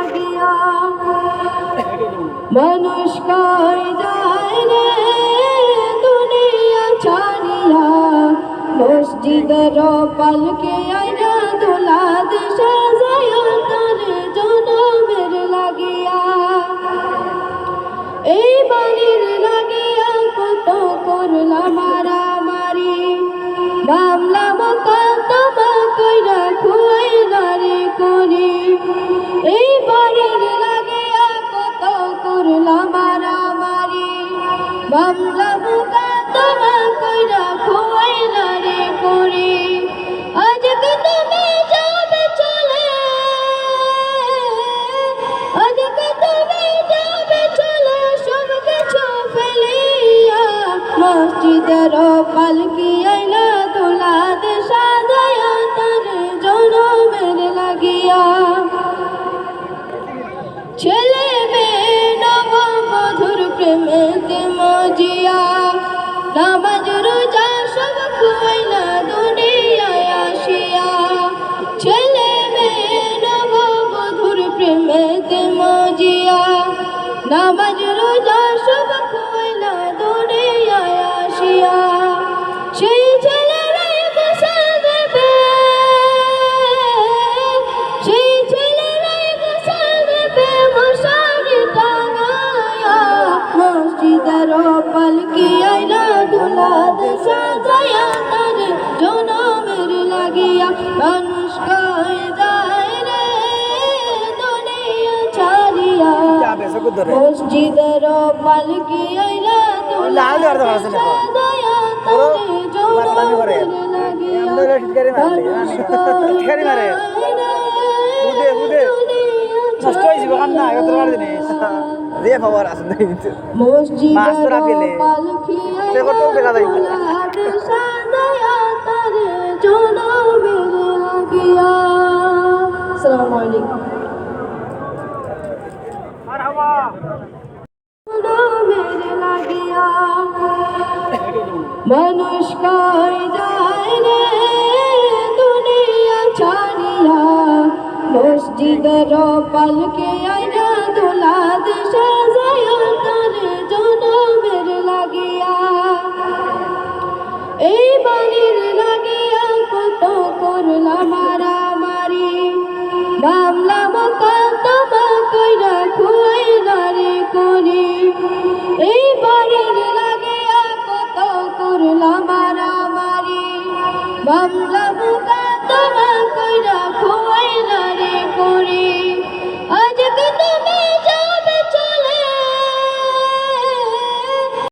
লাগিয়া মানুষ কই যায় রে দুনিয়া ছাড়িয়া মসজিদের পালকে আইনা দোলাদ সাজায়া তার জনমের লাগিয়া এই বাড়ির লাগিয়া কত করলা মারামারি মামলা মোকদ্দমা কইরা খুয়াইলা রে করি এই বাড়ির লাগিয়া কত করলা মারামারি মামলা মোকদ্দমা কইরা খুয়াইলা রে করি আজকে তুমি যাবে চলে আজকে তুমি যাবে চলে সব কিছু ফেলিয়া মসজিদের পালকি আইলা দোলাদ সাজায়া তার জনমের লাগিয়া ছেলে মেয়ে নববধূর প্রেমেতে মজিয়া নামাজ রোজা সব খুয়াইলা দুনিয়ায় আসিয়া ছেলে মেয়ে নববধূর প্রেমেতে মজিয়া নামাজ রোজা সব খুয়াইলা দুনিয়ায় আসিয়া সেই ছেলেরাই গোসল দেবে সেই ছেলেরাই গোসল দেবে মশারি টাঙায়া মসজিদের পালকি আইলা দোলাদ সাজায়া তার জনমের লাগিয়া মানুষ কই যায় রে দুনিয়া ছাড়িয়া মসজিদের পালকি আইলা দোলাদ সাজায়া তার জনমের লাগিয়া মানুষ কই যায় নষ্ট হয়ে যাবে কান্না এত বার জিনিস দিয়ে খবর আছে মসজিদের পালকি আইলা দোলাদ সাজায়া তার জনমের লাগিয়া আসসালামু আলাইকুম জনমের লাগিয়া মানুষ কই যায় রে দুনিয়া ছাড়িয়া মসজিদের পালকে আইনা দোলাদ সাজায়া তার জনমের লাগিয়া এই বাড়ির লাগিয়া কত করলা মারামারি মামলা মোকদ্দমা কইরা খুয়াইলা রে করি এই বাড়ির লাগিয়া কত করলা মারামারি মামলা